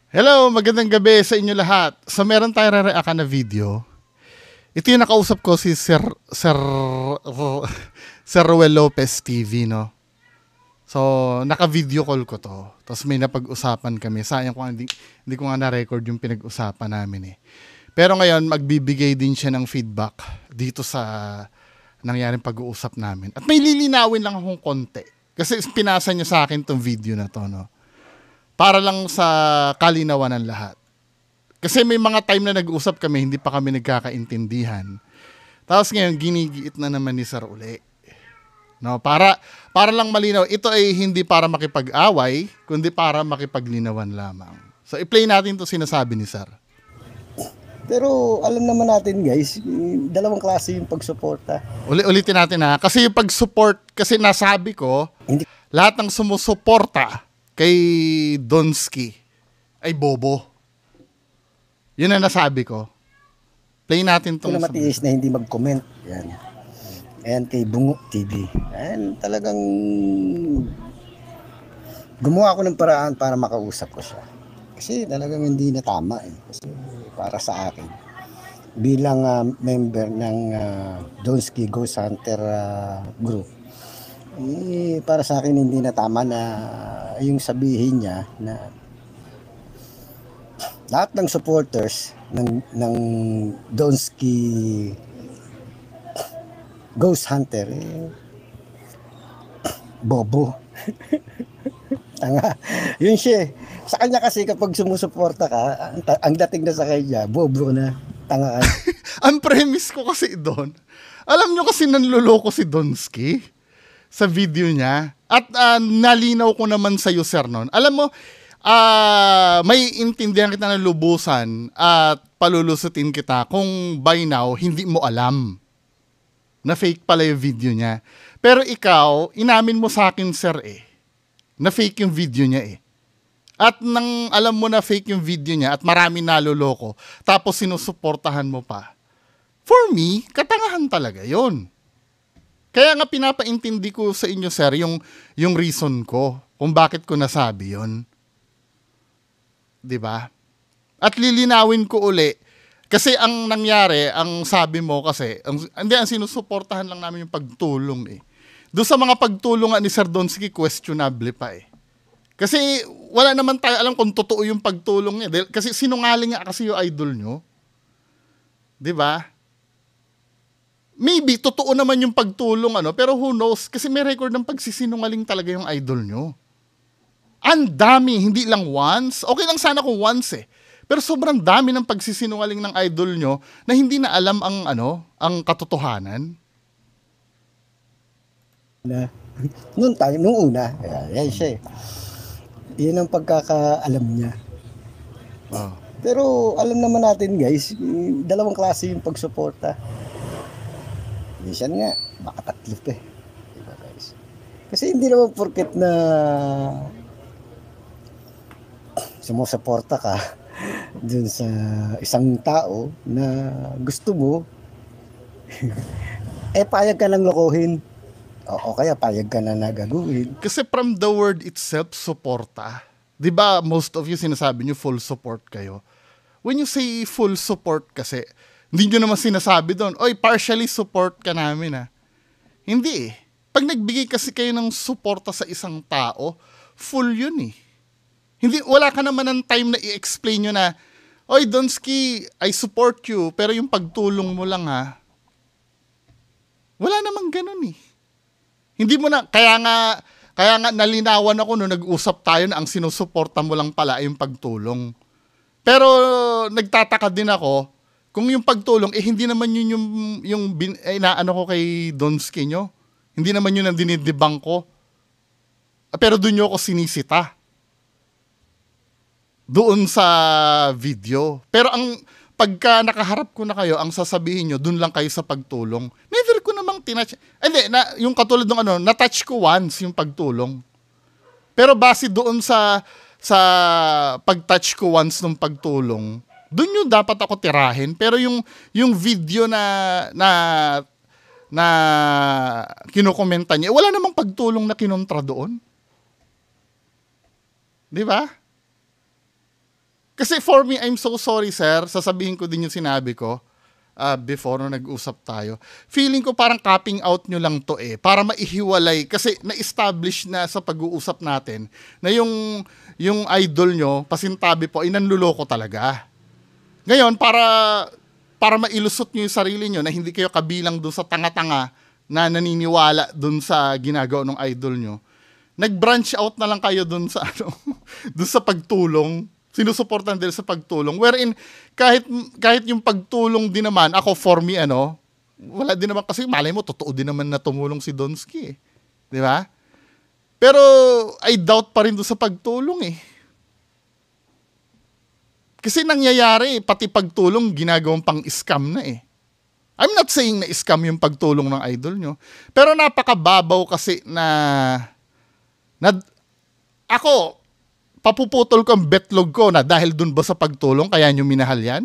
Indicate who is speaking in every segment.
Speaker 1: Hello, magandang gabi sa inyo lahat. So meron tayong re-react na video. Ito yung nakausap ko si Sir Ruel Lopez TV, no? So, naka-video call ko to. Tapos may napag-usapan kami. Sayang ko hindi ko nga na-record yung pinag-usapan namin eh. Pero ngayon, magbibigay din siya ng feedback dito sa nangyaring pag-uusap namin. At may lilinawin lang akong konti. Kasi pinasa niya sa akin tong video na to, no? Para lang sa kalinawan ng lahat. Kasi may mga time na nag-usap kami, hindi pa kami nagkakaintindihan. Tapos ngayon, ginigiit na naman ni Sir uli. No, para lang malinaw, ito ay hindi para makipag-away, kundi para makipaglinawan lamang. So, i-play natin to sinasabi ni Sir.
Speaker 2: Pero alam naman natin guys, dalawang klase yung pagsuporta.
Speaker 1: Ulitin natin ha. Kasi yung pag-support, kasi nasabi ko, lahat ng sumusuporta kay Donsky ay bobo. Yun ang nasabi ko. Play natin itong...
Speaker 2: Kung matiis na hindi mag-comment. Yan. Ayan kay Bungo TV. Ayan, talagang gumawa ako ng paraan para makausap ko siya. Kasi talagang hindi na tama eh. Kasi para sa akin, bilang member ng Donsky Ghost Hunter group, para sa akin hindi na tama na yung sabihin niya na lahat ng supporters ng Donsky Ghost Hunter bobo. Tanga. Yun siya. Sa kanya kasi kapag sumusuporta ka, ang dating na sa kanya, bobo na. Tanga ka.
Speaker 1: Ang premise ko kasi doon, alam nyo kasi nanluloko si Donsky sa video niya. At nalinaw ko naman sa iyo, Sir, noon. Alam mo, may intindihan kita ng lubusan at palulusutin kita kung by now hindi mo alam na fake pala yung video niya. Pero ikaw, inamin mo sa akin, Sir, na fake yung video niya eh. At nang alam mo na fake yung video niya at marami naloloko, tapos sinusuportahan mo pa. For me, katangahan talaga yon. Kaya nga pinapaintindi ko sa inyo, Sir, yung reason ko kung bakit ko nasabi yon. 'Di ba? At lilinawin ko uli kasi ang nangyari, ang sabi mo kasi, ang sinusuportahan lang namin yung pagtulong eh. Doon sa mga pagtulungan ni Sir Donsky, questionable pa eh. Kasi wala naman tayo alam kung totoo yung pagtulong niya. Kasi sinungaling nga kasi yung idol nyo. 'Di ba? Maybe totoo naman yung pagtulong pero who knows kasi may record ng pagsisinungaling talaga yung idol nyo. Ang dami, hindi lang once. Okay lang sana kung once eh. Pero sobrang dami ng pagsisinungaling ng idol nyo na hindi na alam ang katotohanan.
Speaker 2: Nung una, yan siya eh. Yan ang pagkakaalam niya.
Speaker 1: Oh.
Speaker 2: Pero alam naman natin guys, dalawang klase yung pagsuporta. Minsan nga, baka tatlo eh. Diba guys? Kasi hindi naman porket na sumusuporta ka dun sa isang tao na gusto mo, payag ka lang lokohin. O kaya payag ka na nagaguhin.
Speaker 1: Kasi from the word itself, suporta. Diba most of you sinasabi nyo full support kayo? When you say full support kasi, hindi nyo naman sinasabi doon, oy, partially support ka namin Hindi eh. Pag nagbigay kasi kayo ng suporta sa isang tao, full yun eh. Wala ka naman ng time na i-explain nyo na, oy, Donsky, I support you, pero yung pagtulong mo lang Wala namang ganun eh. Hindi mo na, kaya nga nalinawan ako nung nag-usap tayo na ang sinusuporta mo lang pala ay yung pagtulong. Pero nagtataka din ako, kung yung pagtulong, hindi naman yun yung inaano ko kay Donsky nyo. Hindi naman yun ang dinidibang ko. Pero doon nyo ako sinisita. Doon sa video. Pero pagka nakaharap ko na kayo, ang sasabihin nyo, doon lang kayo sa pagtulong. Never ko namang tinouch. Hindi, yung katulad ng na-touch ko once yung pagtulong. Pero base doon sa pag-touch ko once ng pagtulong, doon yung dapat ako tirahin. Pero yung video na kinukomenta niya, wala namang pagtulong na kinontra doon. Di ba? Kasi for me, I'm so sorry, sir. Sasabihin ko din yung sinabi ko before nung nag-usap tayo. Feeling ko parang capping out nyo lang to para maihiwalay. Kasi na-establish na sa pag-uusap natin na yung idol nyo, pasintabi po, nanluloko talaga. Ngayon, para mailusot nyo yung sarili nyo na hindi kayo kabilang dun sa tanga-tanga na naniniwala dun sa ginagawa ng idol nyo, nag-branch out na lang kayo dun sa dun sa pagtulong. Sinusuportan din sa pagtulong. Wherein, kahit yung pagtulong din naman, ako for me, wala din naman, kasi malay mo, totoo din naman na tumulong si Donsky. Di ba? Pero, I doubt pa rin doon sa pagtulong Kasi nangyayari, pati pagtulong, ginagawang pang-scam na I'm not saying na scam yung pagtulong ng idol nyo. Pero napakababaw kasi na ako, papuputol ko ang betlog ko na dahil dun ba sa pagtulong kaya nyo minahal yan?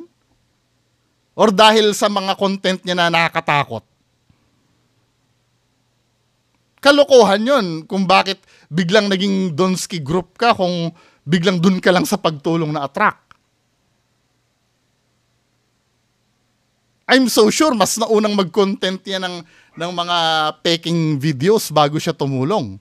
Speaker 1: Or dahil sa mga content niya na nakakatakot? Kalokohan yun kung bakit biglang naging Donsky group ka kung biglang dun ka lang sa pagtulong na attract. I'm so sure mas naunang mag-content yan ng mga peking videos bago siya tumulong.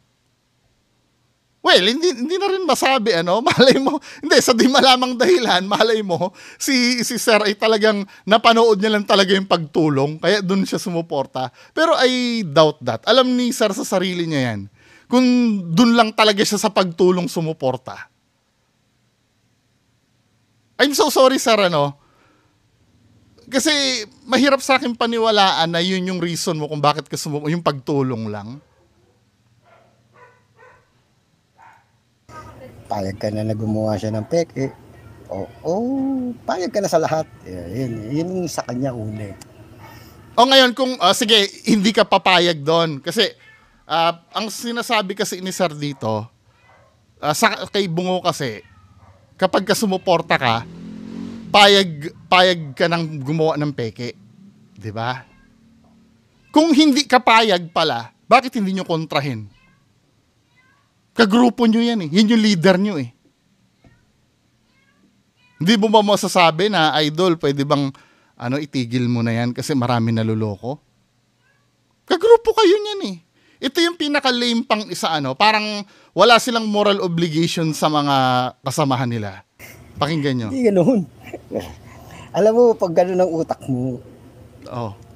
Speaker 1: Well, hindi na rin masabi, malay mo, hindi, sa di malamang dahilan, malay mo, si Sir ay talagang napanood niya lang talaga yung pagtulong, kaya dun siya sumuporta. Pero I doubt that. Alam ni Sir sa sarili niya yan, kung dun lang talaga siya sa pagtulong sumuporta. I'm so sorry, Sir, kasi mahirap sa akin paniwalaan na yun yung reason mo kung bakit ka yung pagtulong lang.
Speaker 2: Payag ka na gumawa siya ng peke. Payag ka na sa lahat. Yun yung sa kanya uli.
Speaker 1: Ngayon, kung, sige, hindi ka papayag doon. Kasi, ang sinasabi kasi ni Sir dito, kay Bungo kasi, kapag ka sumuporta ka, payag ka nang gumawa ng peke. Diba? Kung hindi ka payag pala, bakit hindi nyo kontrahin? Kagrupo nyo yan Yun yung leader nyo Hindi mo ba masasabi na, idol, pwede bang itigil mo na yan kasi marami naluloko? Kagrupo kayo niyan Ito yung pinaka-lame pang isa parang wala silang moral obligation sa mga kasamahan nila. Pakinggan nyo.
Speaker 2: Hindi ganoon. Alam mo, pag gano'n ang utak mo,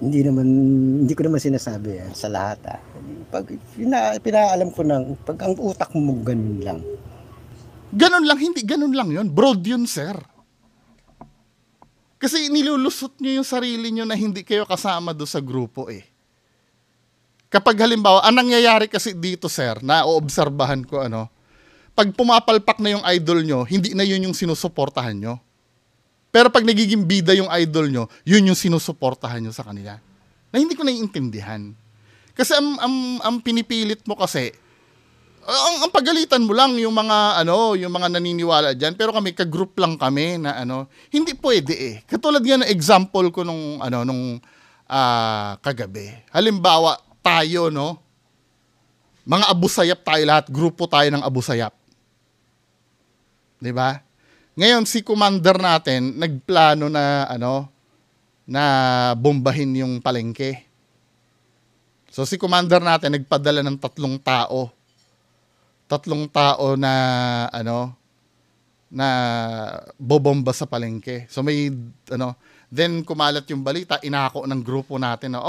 Speaker 2: hindi ko naman sinasabi sa lahat Pag pinaalam ko pag ang utak mo ganun lang.
Speaker 1: Ganun lang, hindi ganun lang yun. Broad yun, sir. Kasi nilulusot nyo yung sarili nyo na hindi kayo kasama do sa grupo Kapag halimbawa, ang nangyayari kasi dito, sir, na oobserbahan ko pag pumapalpak na yung idol nyo, hindi na yun yung sinusuportahan nyo. Pero pag nagiging bida yung idol nyo, yun yung sinusuportahan nyo sa kanila. Na hindi ko naiintindihan. Kasi ang pinipilit mo kasi, ang pagalitan mo lang yung mga yung mga naniniwala diyan, pero kami ka-group lang kami na hindi pwede Katulad nga ng example ko nung kagabi. Halimbawa, tayo mga abusayap tayo lahat, grupo tayo ng abusayap. 'Di ba? Ngayon si commander natin nagplano na na bombahin yung palengke. So si commander natin nagpadala ng 3 tao. 3 tao na na bobomba sa palengke. So may then kumalat yung balita, inako ng grupo natin na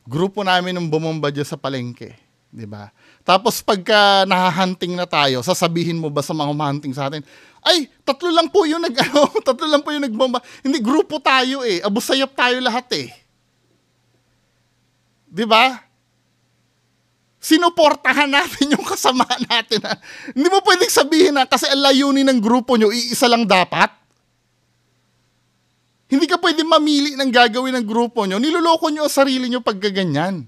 Speaker 1: grupo namin ng bumomba diyan sa palengke, 'di ba? Tapos pagka nahahunting na tayo, sasabihin mo ba sa mga humahunting sa atin, ay, 3 lang po yung 3 lang po yung nagbomba. Hindi, grupo tayo abusayap tayo lahat 'Di ba? Sinuportahan natin yung kasama natin. Hindi mo pwedeng sabihin kasi ang layunin ng grupo nyo, iisa lang dapat. Hindi ka pwedeng mamili ng gagawin ng grupo nyo. Niloloko nyo ang sarili nyo pag gaganyan.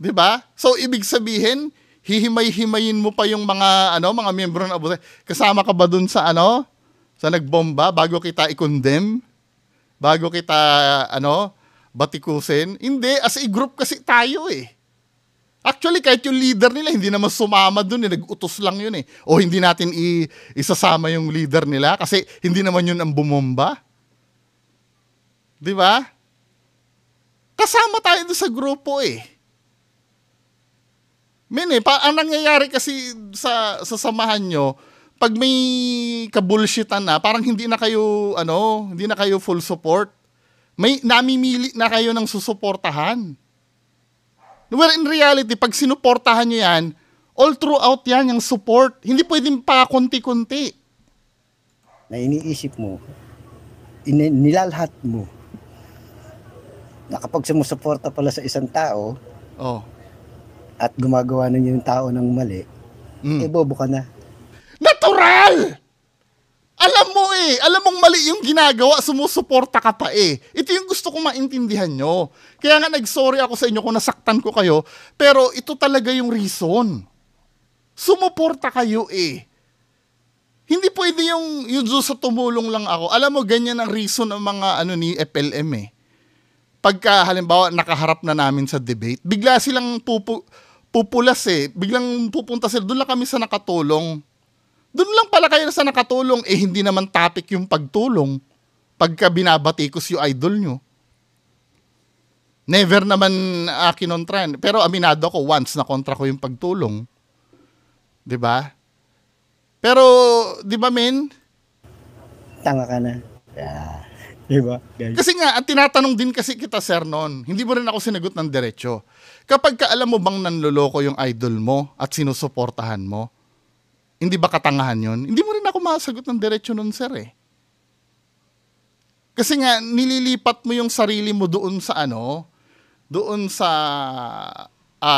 Speaker 1: 'Di ba? So, ibig sabihin, hihimay-himayin mo pa yung mga miyembro ng abusay. Kasama ka ba dun sa sa nagbomba bago kita i-condemn? Bago kita batikusin? Hindi, as a group kasi tayo Actually, kahit yung leader nila, hindi naman sumama dun, nag-utos lang yun eh. O hindi natin isasama yung leader nila kasi hindi naman yun ang bumomba. Di ba? Kasama tayo doon sa grupo eh. Ang nangyayari kasi sa samahan nyo, pag may kabulshitan na, parang hindi na kayo full support. May namimili na kayo ng susuportahan. Well, in reality, pag sinuportahan nyo yan, all throughout yan, yung support. Hindi pwedeng pa konti-konti.
Speaker 2: Na iniisip mo, nilalhat mo, na kapag sumusuporta pala sa isang tao, at gumagawa na yung tao ng mali, bobo ka na.
Speaker 1: Natural! Alam mong mali yung ginagawa, sumusuporta ka pa eh. Ito yung gusto kong maintindihan nyo. Kaya nga nag-sorry ako sa inyo kung nasaktan ko kayo, pero ito talaga yung reason. Sumuporta kayo eh. Hindi pwede yung sa tumulong lang ako. Alam mo, ganyan ang reason ng mga ni FLM eh. Pagka halimbawa nakaharap na namin sa debate, bigla silang pupulas eh. Biglang pupunta sila, doon lang kami sa nakatulong. Doon lang pala kayo sa nakatulong, hindi naman topic yung pagtulong pagka binabatikos yung idol nyo. Never naman kinontran. Pero aminado ko, once na kontra ko yung pagtulong. 'Di ba? Pero, 'di ba men?
Speaker 2: Tanga ka na. Yeah. 'Di ba?
Speaker 1: Kasi nga, at tinatanong din kasi kita, sir, noon. Hindi mo rin ako sinagot ng diretso. Kapag ka alam mo bang nanloloko yung idol mo at sinusuportahan mo, hindi ba katangahan yun? Hindi mo rin ako masagot ng diretso nun, sir eh. Kasi nga, nililipat mo yung sarili mo doon sa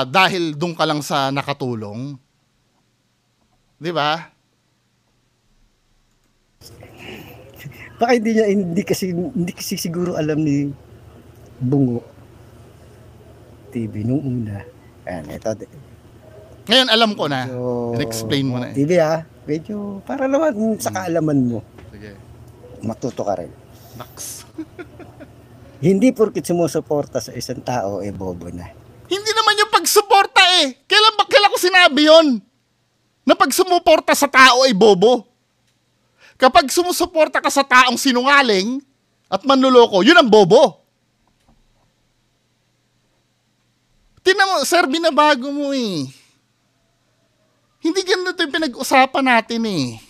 Speaker 1: dahil doon ka lang sa nakatulong. Di ba?
Speaker 2: Baka hindi kasi siguro alam ni Bungo TV nung una. Ayan, ito.
Speaker 1: Ngayon alam ko na. In-explain mo na eh.
Speaker 2: TV medyo para naman sa kaalaman mo.
Speaker 1: Sige.
Speaker 2: Matuto ka rin.
Speaker 1: Naks.
Speaker 2: Hindi porket sumusuporta sa isang tao, bobo na.
Speaker 1: Hindi naman yung pagsuporta eh. Kailan ko sinabi yon? Na pag sumuporta sa tao ay bobo. Kapag sumusuporta ka sa taong sinungaling at manluloko, yun ang bobo. Tingnan mo, sir, binabago mo eh. Hindi ganito yung pinag-usapan natin eh.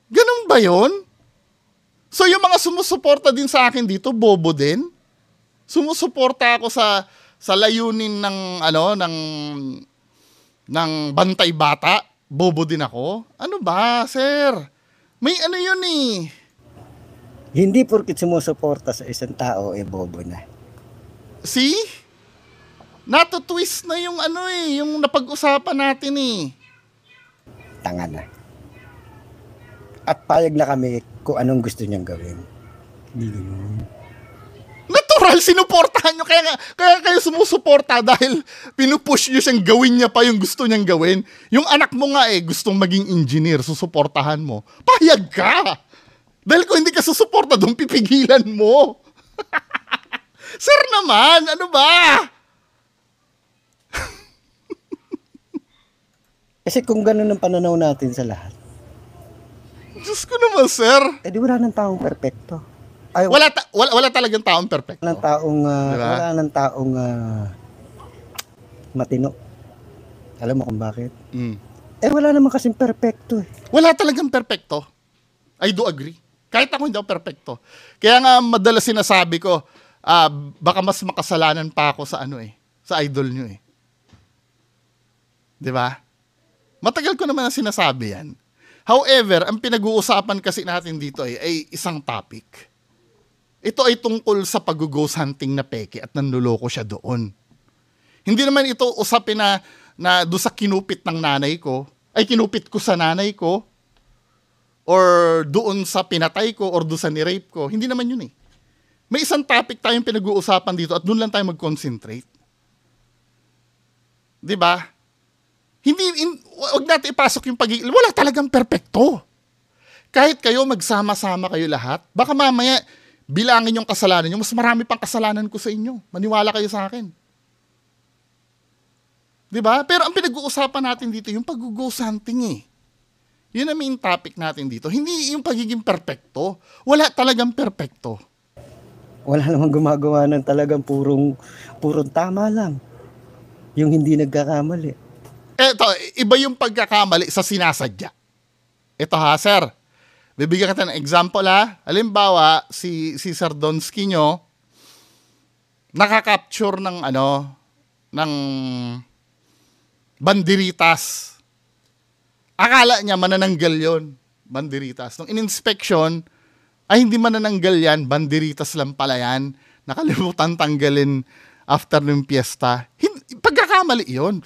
Speaker 1: Ganun ba yun? So yung mga sumusuporta din sa akin dito, bobo din? Sumusuporta ako sa layunin ng bantay bata, bobo din ako? Ano ba, sir? May yun eh.
Speaker 2: Hindi porket sumusuporta sa isang tao, bobo na.
Speaker 1: See? Nato-twist na yung yung napag-usapan natin eh.
Speaker 2: Tanga na. At payag na kami kung anong gusto niyang gawin. Hindi ganun.
Speaker 1: Natural, sinuportahan nyo. Kaya kayo sumusuporta dahil pinupush nyo siyang gawin niya pa yung gusto niyang gawin. Yung anak mo nga gustong maging engineer, susuportahan mo. Payag ka! Dahil kung hindi ka susuporta, doon pipigilan mo. Sir naman, ano ba?
Speaker 2: Kasi kung ganun ang pananaw natin sa lahat.
Speaker 1: Diyos ko naman, sir.
Speaker 2: Di wala ng taong perpekto. Ay,
Speaker 1: wala talagang taong perfecto.
Speaker 2: Wala ng taong matino. Alam mo kung bakit? Wala naman kasing perpekto eh.
Speaker 1: Wala talagang perpekto. I do agree. Kahit ako hindi ako perpekto. Kaya nga madalas sinasabi ko, baka mas makasalanan pa ako sa sa idol nyo eh. 'Di ba? Matagal ko naman ang sinasabi yan. However, ang pinag-uusapan kasi natin dito ay isang topic. Ito ay tungkol sa pag-ghost hunting na peke at nanluloko siya doon. Hindi naman ito usapin na doon sa kinupit ng nanay ko, ay kinupit ko sa nanay ko, or doon sa pinatay ko, or doon sa nirape ko. Hindi naman yun eh. May isang topic tayong pinag-uusapan dito at doon lang tayo mag-concentrate. 'Di ba? Wag natin ipasok yung wala talagang perpekto. Kahit kayo magsama-sama kayo lahat, baka mamaya bilangin yung kasalanan nyo, mas marami pang kasalanan ko sa inyo. Maniwala kayo sa akin. 'Di ba? Pero ang pinag-uusapan natin dito yung pag-ghost hunting eh. Yun ang main topic natin dito. Hindi yung pagiging perpekto. Wala talagang perpekto.
Speaker 2: Wala namang gumagawa ng talagang purong tama lang. Yung hindi nagkakamali.
Speaker 1: Eto, iba yung pagkakamali sa sinasadya. Ito ha, sir. Bibigyan kita ng example ha. Halimbawa, si Sir Donsky nyo, nakaka-capture ng banderitas. Akala niya manananggal yon, banderitas. Nung in-inspection, ay hindi manananggal yan, banderitas lang pala yan. Nakalimutan tanggalin after ng piyesta. Pagkakamali yun.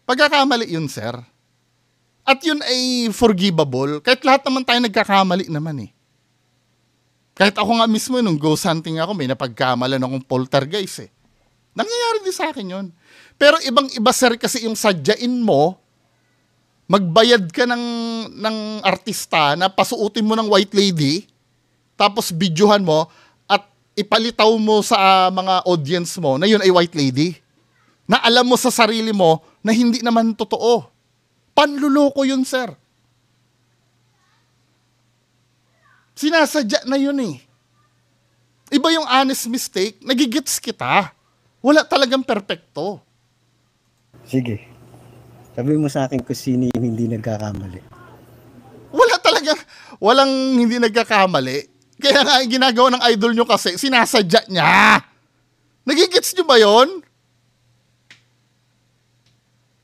Speaker 1: Pagkakamali yun, sir. At yun ay forgivable. Kahit lahat naman tayo nagkakamali naman eh. Kahit ako nga mismo, nung ghost hunting ako, may napagkamalan akong poltergeist eh. Nangyayari din sa akin yun. Pero ibang-iba, sir, kasi yung sadyain mo, magbayad ka ng artista na pasuotin mo ng white lady, tapos videohan mo, at ipalitaw mo sa mga audience mo na yun ay white lady. Na alam mo sa sarili mo na hindi naman totoo. Panluloko yun, sir. Sinasadya na yun eh. Iba yung honest mistake, nagigits kita. Wala talagang perpekto.
Speaker 2: Sige. Sabi mo sa akin kung sino yung hindi nagkakamali.
Speaker 1: Walang hindi nagkakamali. Kaya nga yung ginagawa ng idol nyo kasi, sinasadya niya. Nagigits nyo ba yun?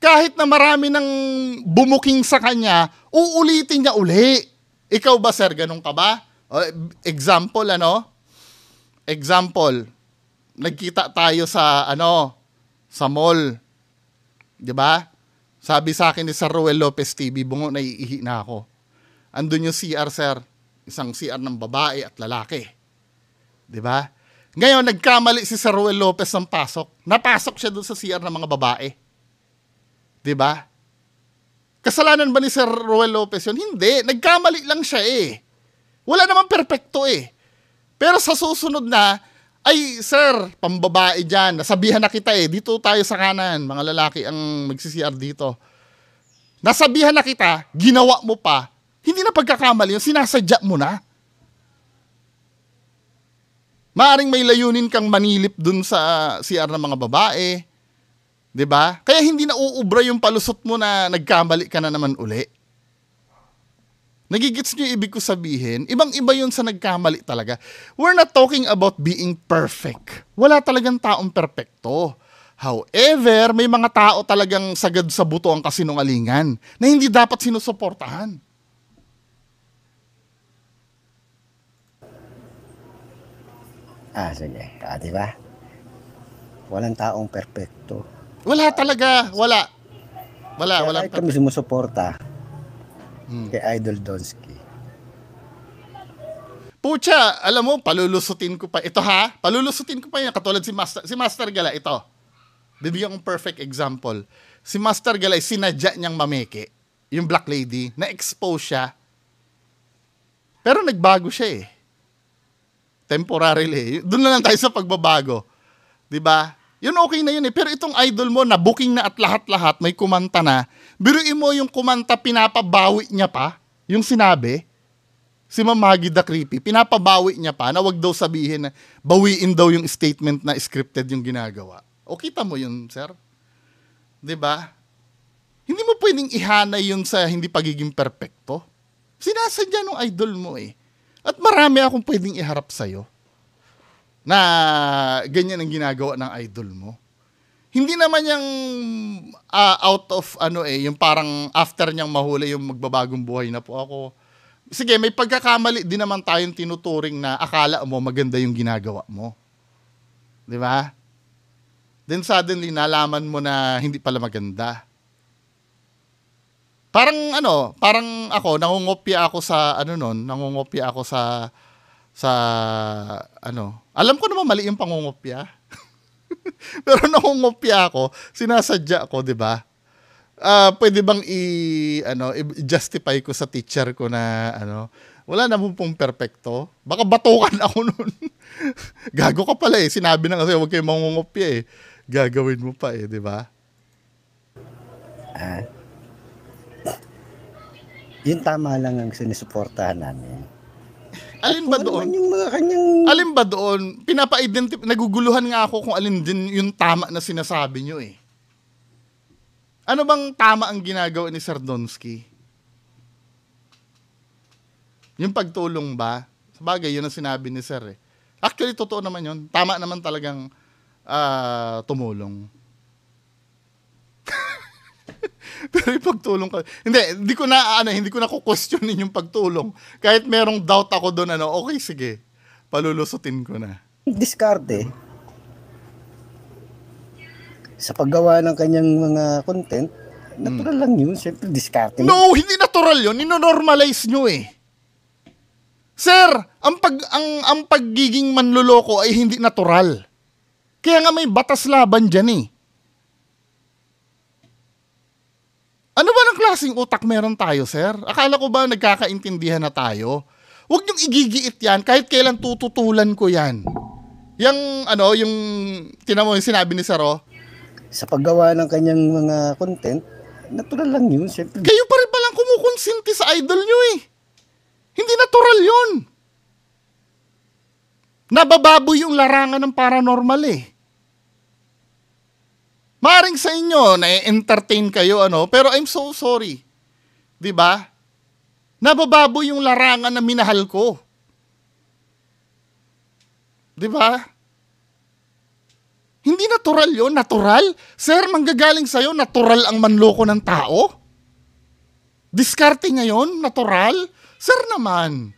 Speaker 1: Kahit na marami ng bumuking sa kanya, uulitin niya uli. Ikaw ba, sir, ganun ka ba? Example, Example, nagkita tayo sa mall. 'Di ba? Sabi sa akin ni Sir Ruel Lopez TV, bungo, naiihi na ako. Andun yung CR, sir. Isang CR ng babae at lalaki. 'Di ba? Ngayon, nagkamali si Sir Ruel Lopez ng pasok. Napasok siya doon sa CR ng mga babae. 'Di ba? Kasalanan ba ni Sir Ruel Lopez yun? Hindi. Nagkamali lang siya eh. Wala namang perpekto eh. Pero sa susunod na, ay sir, pambabae dyan, nasabihan na kita eh. Dito tayo sa kanan. Mga lalaki ang magsi-CR dito. Nasabihan na kita, ginawa mo pa. Hindi na pagkakamali yun. Sinasadya mo na. Maaring may layunin kang manilip dun sa CR ng mga babae. 'Di ba? Kaya hindi na uubra yung palusot mo na nagkamali ka na naman uli. Nagigits niyo yung ibig ko sabihin? Ibang-iba yun sa nagkamali talaga. We're not talking about being perfect. Wala talagang taong perpekto. However, may mga tao talagang sagad sa buto ang kasinungalingan na hindi dapat sinusuportahan.
Speaker 2: Sige. Di ba? Walang taong perpekto.
Speaker 1: Wala talaga. Wala.
Speaker 2: Kahit kami sumusuporta kay Idol Donsky.
Speaker 1: Pucha, alam mo, palulusutin ko pa. Ito ha, palulusutin ko pa yan. Katulad si Master Gala, ito. Bibigyan kong perfect example. Si Master Gala, sinadya niyang mameke. Yung black lady, na-expose siya. Pero nagbago siya eh. Temporarily. Doon na lang tayo sa pagbabago. 'Di ba? Yun okay na yun eh. Pero itong idol mo na booking na at lahat-lahat, may kumanta na, biruin mo yung kumanta, pinapabawi niya pa, yung sinabi, si Ma'am Maggie the Creepy, pinapabawi niya pa, na wag daw sabihin na, bawiin daw yung statement na scripted yung ginagawa. O kita mo yun, sir? 'Di ba? Hindi mo pwedeng ihanay yun sa hindi pagiging perpekto. Sinasadya ng idol mo eh. At marami akong pwedeng iharap sa'yo na ganyan ang ginagawa ng idol mo. Hindi naman yung out of yung parang after niyang mahuli yung magbabagong buhay na po ako. Sige, may pagkakamali din naman tayong tinuturing na akala mo maganda yung ginagawa mo. 'Di ba? Then suddenly nalaman mo na hindi pala maganda. Parang ako nangungopya ako sa alam ko naman mali yung pangungopya. Pero nangungopya ako, sinasadya ko, 'di ba? Pwede bang i-justify ko sa teacher ko na wala naman pong perpekto. Baka batukan ako noon. Gago ka pala eh. Sinabi na kasi huwag kayong mangungopya eh. Gagawin mo pa eh, 'di ba?
Speaker 2: Ah, Yung tama lang ang sinusuportahan namin.
Speaker 1: Alin ba doon?
Speaker 2: Yung mga kanyang...
Speaker 1: Alin ba doon? Naguguluhan nga ako kung alin din yung tama na sinasabi nyo eh. Ano bang tama ang ginagawa ni Sir Donsky? Yung pagtulong ba? Sabagay, yun ang sinabi ni Sir eh. Actually, totoo naman yun. Tama naman talagang tumulong. Pero yung pagtulong ka, hindi ko na ku-questionin yung pagtulong. Kahit merong doubt ako doon, okay, sige. Palulusutin ko na.
Speaker 2: Diskarte. Sa paggawa ng kanyang mga content, natural lang yun. Siyempre, diskarte.
Speaker 1: No, hindi natural yun. Nino-normalize nyo eh. Sir, ang pagiging manloloko ay hindi natural. Kaya nga may batas laban dyan eh. Ano ba ng klaseng utak meron tayo, sir? Akala ko ba nagkakaintindihan na tayo? Huwag niyong igigiit yan, kahit kailan tututulan ko yan. Yung sinabi ni Sir,
Speaker 2: sa paggawa ng kanyang mga content, natural lang yun. Siyempre.
Speaker 1: Kayo pa rin palang kumukonsinti sa idol nyo eh. Hindi natural yun. Nabababoy yung larangan ng paranormal eh. Maring sa inyo, na-entertain kayo, pero I'm so sorry. 'Di ba? Nabababoy yung larangan na minahal ko. 'Di ba? Hindi natural yon, natural? Sir, manggagaling sa'yo, natural ang manloko ng tao? Diskarte ngayon, natural? Sir naman.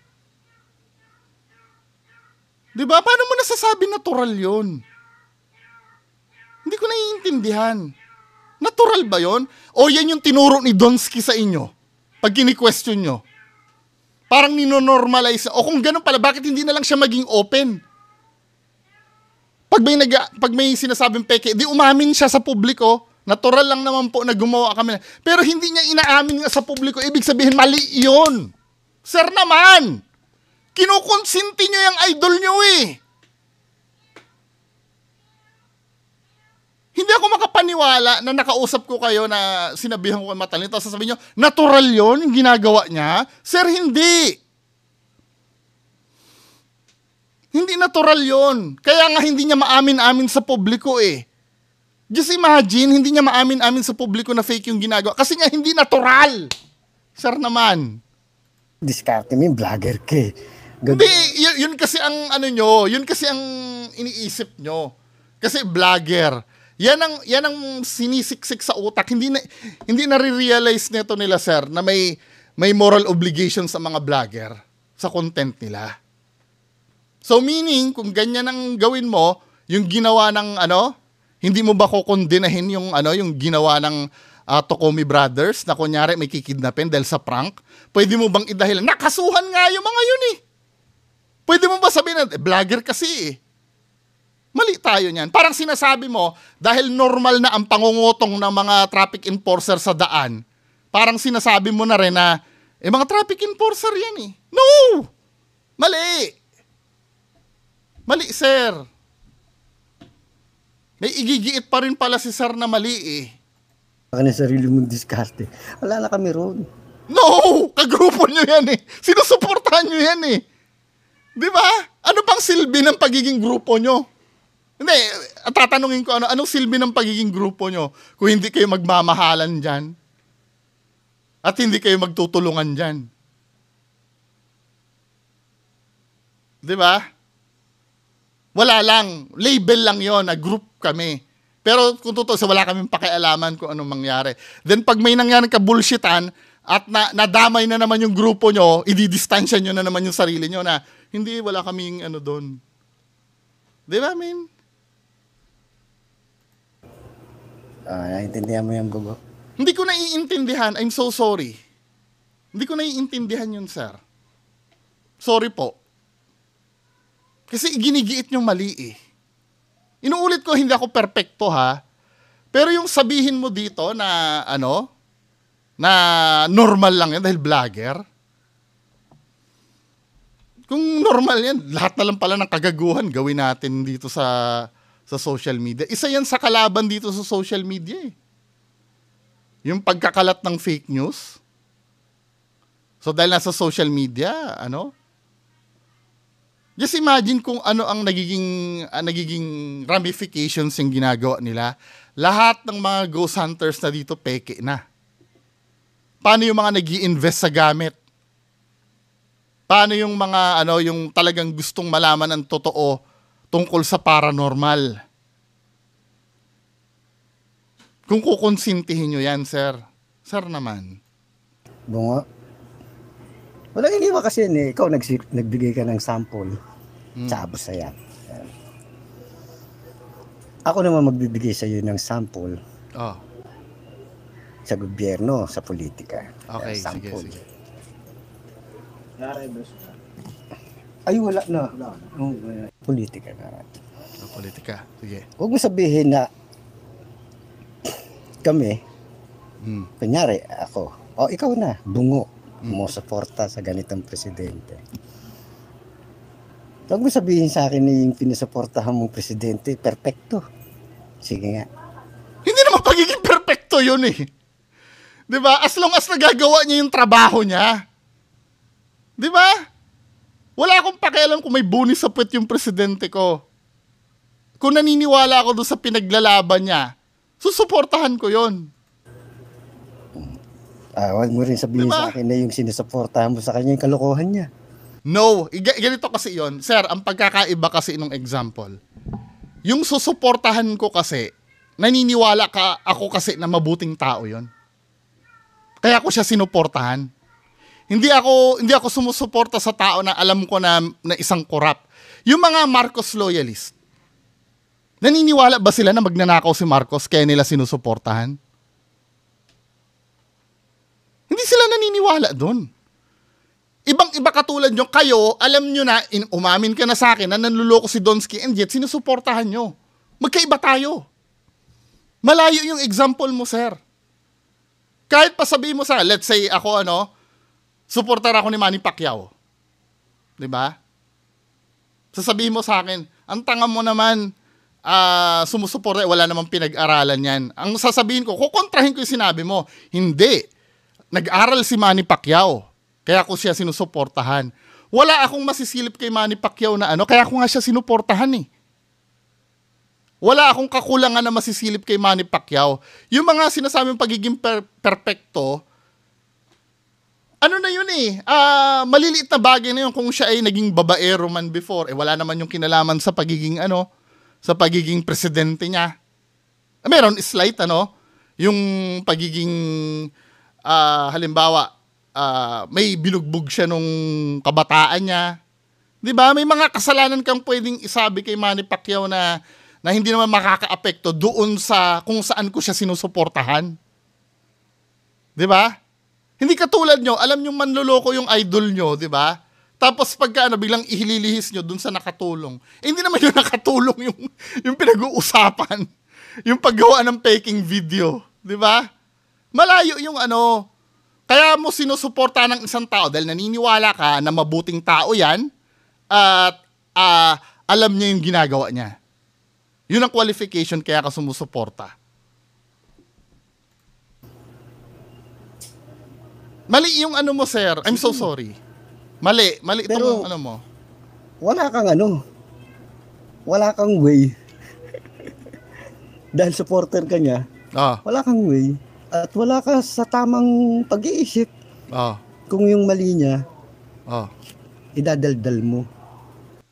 Speaker 1: 'Di ba? Paano mo nasasabi natural yon? Hindi ko naiintindihan. Natural ba yon? O yan yung tinuro ni Donsky sa inyo? Pag kini-question nyo. Parang nino-normalize. O kung ganun pala, bakit hindi na lang siya maging open? Pag may sinasabing peke, di umamin siya sa publiko. Natural lang naman po na gumawa kami. Pero hindi niya inaamin nga sa publiko. Ibig sabihin, mali yun. Sir naman, kinukonsinti nyo yung idol nyo eh. Hindi ako makapaniwala na nakausap ko kayo na sinabihan ko kayo matalino. Tapos sasabihin nyo, natural yon yung ginagawa niya? Sir, hindi. Hindi natural yon. Kaya nga hindi niya maamin-amin sa publiko eh. Just imagine, hindi niya maamin-amin sa publiko na fake yung ginagawa. Kasi nga hindi natural. Sir naman.
Speaker 2: Diskarte mo yung vlogger ka eh.
Speaker 1: Hindi, yun kasi ang yun kasi ang iniisip nyo. Kasi vlogger. Yan ang sinisiksik sa utak. Hindi na re-realize nito nila, sir, na may moral obligation sa mga vlogger sa content nila. So meaning, kung ganyan ang gawin mo, yung ginawa ng hindi mo ba kukondinahin yung ginawa ng Tokomi Brothers na kunyari may kikidnapin dahil sa prank? Pwede mo bang idahilan? Nakasuhan nga yung mga yun eh. Pwede mo ba sabihin na, vlogger kasi eh. Mali tayo niyan. Parang sinasabi mo, dahil normal na ang pangungutong ng mga traffic enforcer sa daan, parang sinasabi mo na rin na, mga traffic enforcer yan eh. No! Mali! Mali, sir. May igigiit pa rin pala si sir na mali eh.
Speaker 2: Baka na sarili mong diskarte. Wala na kami roon.
Speaker 1: No! Kagrupo nyo yan eh. Sinusuportahan nyo yan eh. Di ba? Ano bang silbi ng pagiging grupo nyo? Hindi, tatanungin ko, anong silbi ng pagiging grupo nyo kung hindi kayo magmamahalan dyan? At hindi kayo magtutulungan dyan? Di ba? Wala lang. Label lang yon na group kami. Pero kung totoo, wala kaming pakialaman kung anong mangyari. Then pag may nangyari ka-bullshitan at nadamay na naman yung grupo nyo, ididistansya nyo na naman yung sarili nyo na hindi, wala kaming doon. Di ba, man?
Speaker 2: Naiintindihan mo yung bugo?
Speaker 1: Hindi ko naiintindihan. I'm so sorry. Hindi ko naiintindihan yun, sir. Sorry po. Kasi ginigiit niyong mali eh. Inuulit ko, hindi ako perpekto ha. Pero yung sabihin mo dito na na normal lang yan dahil vlogger. Kung normal yan, lahat na lang pala ng kagaguhan gawin natin dito sa social media. Isa yan sa kalaban dito sa social media eh. Yung pagkakalat ng fake news. So dahil nasa social media, just imagine kung ano ang nagiging ramifications yung ginagawa nila. Lahat ng mga ghost hunters na dito peke na. Paano yung mga nag-i-invest sa gamit? Paano yung mga yung talagang gustong malaman ang totoo tungkol sa paranormal? Kung kukonsintihin nyo yan, sir. Sir naman.
Speaker 2: Bunga. Wala hindi ba kasi ikaw nagbigay ka ng sample. Tapos yan. Ako naman magbibigay sa iyo ng sample. Sa gobyerno, sa politika.
Speaker 1: Okay,
Speaker 2: sample.
Speaker 1: sige.
Speaker 2: Ay, wala na. Politika na.
Speaker 1: Politika, sige.
Speaker 2: Huwag mo sabihin na kami, kunyari ako, ikaw na, bungo, mo suporta sa ganitong presidente. Huwag mo sabihin sa akin na yung pinusuportahan mong presidente, perfecto. Sige nga.
Speaker 1: Hindi naman pagiging perfecto yun eh. Diba? As long as nagagawa niya yung trabaho niya. Diba? Wala akong pakialam kung may bunis sa puwet yung presidente ko. Kung naniniwala ako doon sa pinaglalaban niya, susuportahan ko yon.
Speaker 2: Huwag mo rin sabihin sa akin na yung sinusuportahan mo sa kanya yung kalokohan niya.
Speaker 1: No, ganito kasi yon. Sir, ang pagkakaiba kasi nung example, yung susuportahan ko kasi, naniniwala ako kasi na mabuting tao yon. Kaya ko siya sinuportahan. Hindi ako sumusuporta sa tao na alam ko na isang korap. Yung mga Marcos loyalist, naniniwala ba sila na magnanakaw si Marcos kaya nila sinusuportahan? Hindi sila naniniwala doon. Ibang-iba katulad nyo, kayo, alam nyo na, umamin ka na sa akin na nanluloko si Donsky and yet sinusuportahan nyo. Magkaiba tayo. Malayo yung example mo, sir. Kahit pa sabihin mo sa, let's say ako, supporter ako ni Manny Pacquiao. Diba? Sasabihin mo sa akin, ang tanga mo naman, sumusuporta, wala namang pinag-aralan yan. Ang sasabihin ko, kukontrahin ko yung sinabi mo. Hindi. Nag-aral si Manny Pacquiao. Kaya ko siya sinusuportahan. Wala akong masisilip kay Manny Pacquiao na kaya ko nga siya sinuportahan eh. Wala akong kakulangan na masisilip kay Manny Pacquiao. Yung mga sinasabing pagiging perpekto, na yun eh. Maliliit na bagay na yun kung siya ay naging babaero man before. Wala naman yung kinalaman sa pagiging sa pagiging presidente niya. Meron slight yung pagiging halimbawa may binugbog siya nung kabataan niya. 'Di ba? May mga kasalanan kang pwedeng isabi kay Manny Pacquiao na hindi naman makakaapekto doon sa kung saan ko siya sinusuportahan. 'Di ba? Hindi katulad nyo, alam nyo manloloko yung idol nyo, 'di ba? Tapos pagka biglang ihililihis nyo doon sa nakatulong. Hindi naman yung nakatulong yung pinag-uusapan. Yung paggawa ng faking video, 'di ba? Malayo yung kaya mo sinusuporta ng isang tao dahil naniniwala ka na mabuting tao yan at alam niya yung ginagawa niya. Yun ang qualification kaya ka sumusuporta. Mali yung mo, sir. I'm so sorry. Mali
Speaker 2: Pero,
Speaker 1: itong mo.
Speaker 2: Wala kang way. Dahil supporter ka niya, wala kang way. At wala ka sa tamang pag-iisip. Kung yung mali niya, idadaldal mo.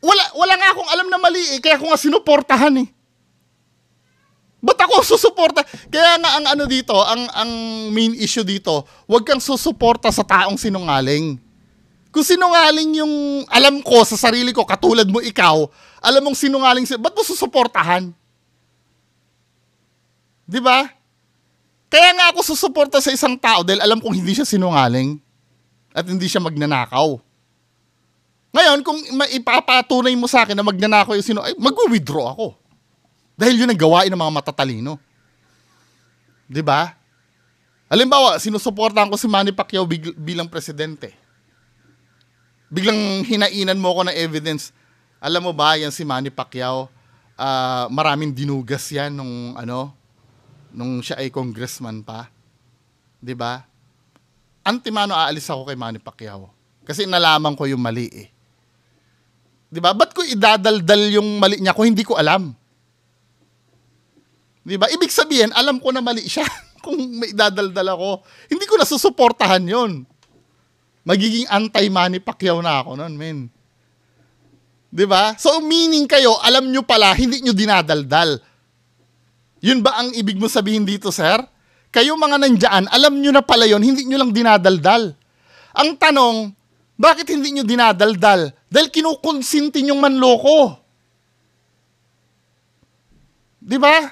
Speaker 1: Wala nga akong alam na mali eh, kaya ko nga sinuportahan eh. Ba't ako susuporta? Kaya nga ang dito, ang main issue dito, huwag kang susuporta sa taong sinungaling. Kung sinungaling yung alam ko sa sarili ko, katulad mo ikaw, alam mong sinungaling, ba't mo susuportahan? Di ba? Kaya nga ako susuporta sa isang tao dahil alam kong hindi siya sinungaling at hindi siya magnanakaw. Ngayon, kung ipapatunay mo sa akin na magnanakaw yung mag-withdraw ako. Dahil yun ang gawain ng mga matatalino. Di ba? Halimbawa, sinusuportahan ko si Manny Pacquiao bilang presidente. Biglang hinainan mo ako ng evidence. Alam mo ba, yan si Manny Pacquiao, maraming dinugas yan nung siya ay congressman pa. 'Di ba? Antimano aalis ako kay Manny Pacquiao. Kasi nalaman ko yung mali eh. 'Di ba? Ba't ko idadaldal yung mali niya kung hindi ko alam? 'Di ba? Ibig sabihin, alam ko na mali siya kung may idadaldal ako. Hindi ko nasusuportahan 'yon. Magiging anti-Manny Pacquiao na ako noon, men. 'Di ba? So meaning kayo, alam nyo pala, hindi nyo dinadaldal. Yun ba ang ibig mo sabihin dito, sir? Kayo mga nandiyan, alam nyo na pala yun, hindi nyo lang dinadaldal. Ang tanong, bakit hindi nyo dinadaldal? Dahil kinukonsinti nyong manloko. 'Di ba?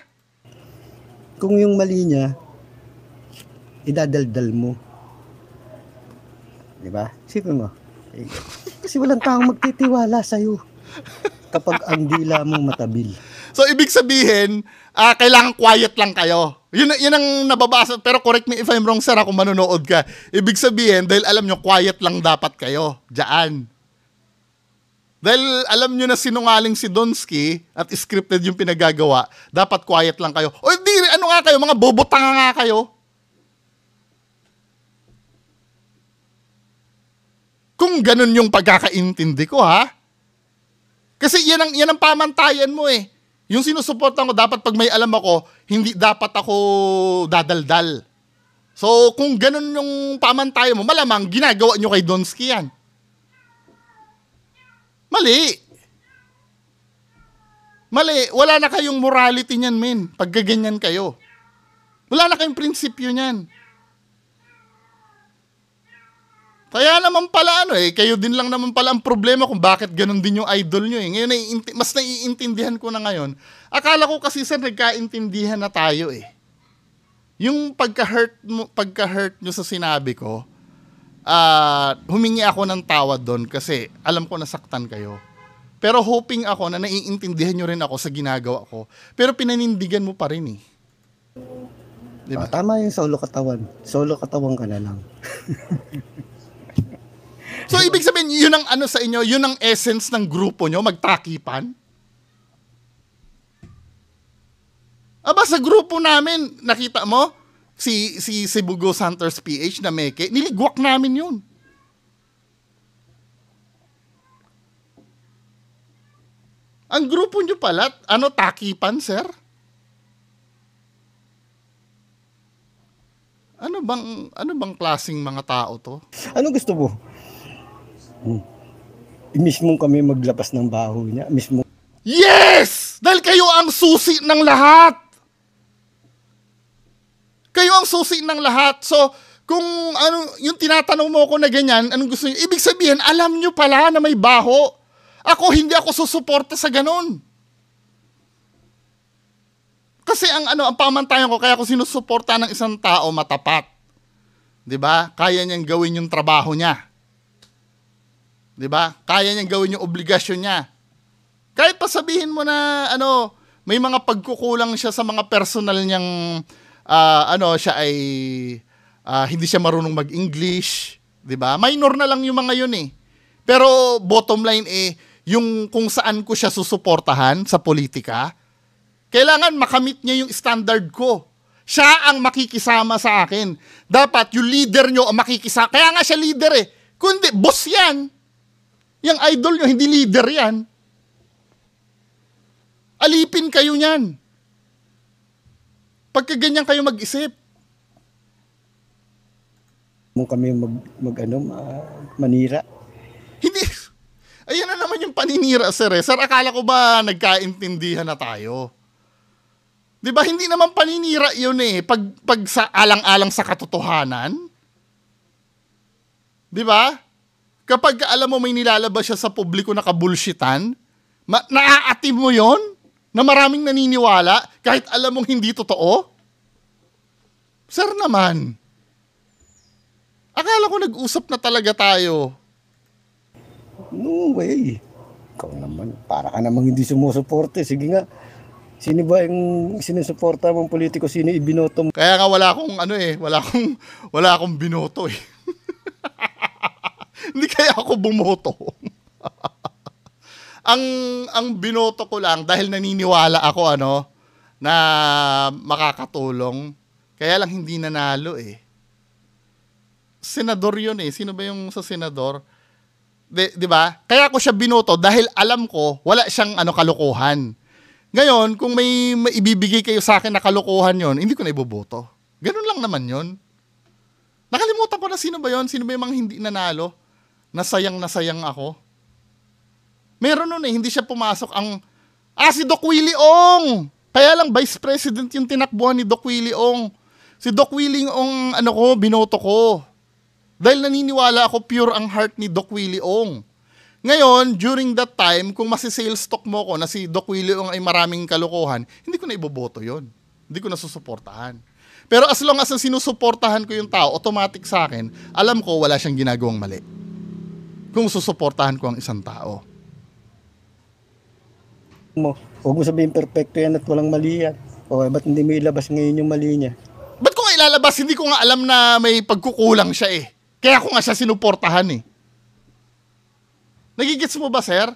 Speaker 2: Kung yung mali niya, idadaldal mo. 'Di ba? Sipin mo. Kasi walang taong magtitiwala sa'yo kapag ang dila mong matabil.
Speaker 1: So, ibig sabihin, kailangan quiet lang kayo. Yun ang nababasa. Pero correct me if I'm wrong, sir, kung manonood ka. Ibig sabihin, dahil alam nyo, quiet lang dapat kayo. Diyan. Dahil alam nyo na sinungaling si Donsky at scripted yung pinagagawa, dapat quiet lang kayo. O di, ano nga kayo, mga bobotanga nga kayo. Kung ganun yung pagkakaintindi ko, ha? Kasi yan ang pamantayan mo eh. Yung sinusuportan ko, dapat pag may alam ako, hindi dapat ako dadaldal. So, kung ganun yung pamantayan mo, malamang ginagawa nyo kay Donsky yan. Mali. Mali. Wala na kayong morality niyan, men. Pagkaganyan kayo. Wala na kayong prinsipyo niyan. Kaya naman pala kayo din lang naman pala ang problema kung bakit ganun din yung idol nyo eh. Ngayon, mas naiintindihan ko na ngayon. Akala ko kasi sir, nagkaintindihan na tayo eh. Yung pagka-hurt nyo sa sinabi ko, humingi ako ng tawad doon kasi alam ko nasaktan kayo. Pero hoping ako na naiintindihan nyo rin ako sa ginagawa ko. Pero pinanindigan mo pa rin eh. Diba?
Speaker 2: Tama yung solo katawan. Solo katawan ka na lang.
Speaker 1: So, ibig sabihin, yun ang ano sa inyo, yun ang essence ng grupo nyo, magtakipan? Aba, sa grupo namin, nakita mo, si Cebugo Santos PH na meke, niligwak namin yun. Ang grupo nyo pala, takipan, sir? Ano bang klaseng mga tao to?
Speaker 2: Ano gusto mo? Mismo kami maglabas ng baho niya. Mismo.
Speaker 1: Yes! Dahil kayo ang susi ng lahat. Kayo ang susi ng lahat. So, kung yung tinatanong mo ako na ganyan, anong gusto niyo? Ibig sabihin, alam nyo pala na may baho. Hindi ako susuporta sa ganun. Kasi ang pamantayan ko, kaya ako sinusuporta ng isang tao matapat. 'Di ba? Kaya niyang gawin yung trabaho niya. 'Di ba? Kaya niyang gawin yung obligasyon niya. Kahit pa sabihin mo na may mga pagkukulang siya sa mga personal niyang siya ay hindi siya marunong mag-English, 'di ba? Minor na lang yung mga yun eh. Pero bottom line yung kung saan ko siya susuportahan sa politika, kailangan makamit niya yung standard ko. Siya ang makikisama sa akin. Dapat yung leader nyo ang makikisama. Kaya nga siya leader eh. Kundi boss yan. Yung idol nyo, hindi leader yan. Alipin kayo niyan. Pagka ganyan kayo mag-isip.
Speaker 2: Mo kami manira.
Speaker 1: Hindi. Ayan na naman yung paninira, sir. Sir, akala ko ba nagkaintindihan na tayo? Di ba, hindi naman paninira yun eh. Pag sa alang-alang sa katotohanan. Di ba? Kapag alam mo may nilalabas siya sa publiko na kabulshitan, naaatim mo yon na maraming naniniwala kahit alam mong hindi totoo? Sir naman, akala ko nag-usap na talaga tayo.
Speaker 2: No way. Ikaw naman, para ka namang hindi sumusuporte. Sige nga. Sino ba yung sinusuporta mong politiko? Sino ibinoto mo?
Speaker 1: Kaya nga wala akong binoto eh. Hindi kaya ako bumoto. ang binoto ko lang dahil naniniwala ako na makakatulong. Kaya lang hindi nanalo eh. senador yun eh. Sino ba yung sa senador? Di ba? Kaya ko siya binoto dahil alam ko wala siyang kalokohan. Ngayon, kung may ibibigay kayo sa akin na kalokohan yon, hindi ko na iboboto. Ganun lang naman yon. Nakalimutan ko na sino ba yon? Sino ba yung mga hindi nanalo? Nasayang ako. Meron nun eh, hindi siya pumasok. Si Doc Willie Ong! Kaya lang, Vice President yung tinakbuhan ni Doc Willie Ong. Si Doc Willie Ong, binoto ko. Dahil naniniwala ako pure ang heart ni Doc Willie Ong. Ngayon, during that time, kung masisales stock mo ko na si Doc Willie Ong ay maraming kalokohan, hindi ko na iboboto yon. Hindi ko na susuportahan. Pero as long as sinusuportahan ko yung tao, automatic sa akin, alam ko wala siyang ginagawang mali. Kung susuportahan ko ang isang tao.
Speaker 2: Huwag mo sabihin perfecto yan at walang mali yan. O ba't hindi mo ilabas ngayon yung mali niya?
Speaker 1: Ba't ko nga ilalabas? Hindi ko nga alam na may pagkukulang siya eh. Kaya ko nga siya sinuportahan eh. Nagigits mo ba, sir?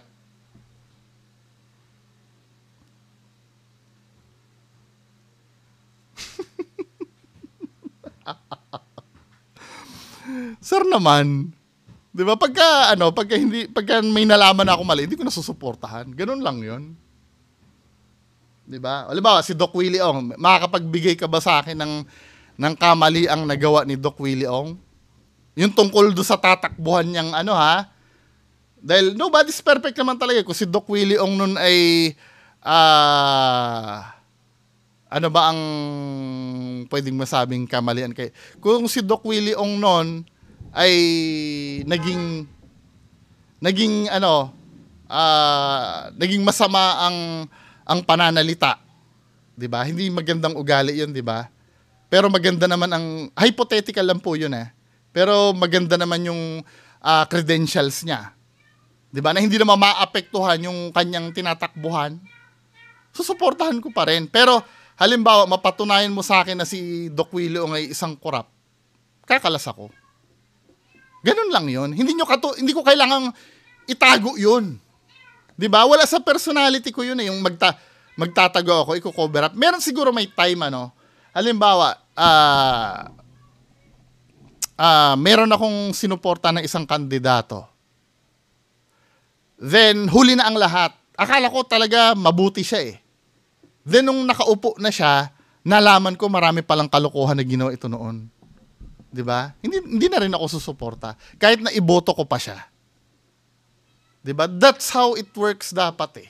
Speaker 1: Sir naman. 'Di ba? Pagka may nalaman ako mali, hindi ko na susuportahan. Ganun lang 'yon. 'Di ba? Halimbawa, si Doc Willie Ong, makakapagbigay ka ba sa akin ng kamali ang nagawa ni Doc Willie Ong? Yung tungkol do sa tatakbuhan niyang dahil nobody's perfect naman talaga. Kung si Doc Willie Ong nun ay ano ba ang pwedeng masabing kamalian kay? Kung si Doc Willie Ong nun ay naging masama ang pananalita, 'di ba? Hindi magandang ugali 'yun, 'di ba? Pero maganda naman ang hypothetical lang po 'yun Pero maganda naman yung credentials niya. 'Di ba? Na hindi naman maapektuhan yung kanyang tinatakbuhan. Susuportahan ko pa rin. Pero halimbawa mapatunayan mo sa akin na si Doc Willie Ong ay isang korap, kakalas ako. Ganun lang 'yon. Hindi ko kailangang itago 'yun. 'Di ba? Wala sa personality ko 'yun yung magtatago ako, i-cover up. Meron siguro may time halimbawa, meron akong sinuporta ng isang kandidato. Then huli na ang lahat. Akala ko talaga mabuti siya eh. Then nung nakaupo na siya, nalaman ko marami palang kalokohan na ginawa ito noon. 'Di ba? Hindi na rin ako susuporta kahit na iboto ko pa siya. 'Di ba? That's how it works dapat eh.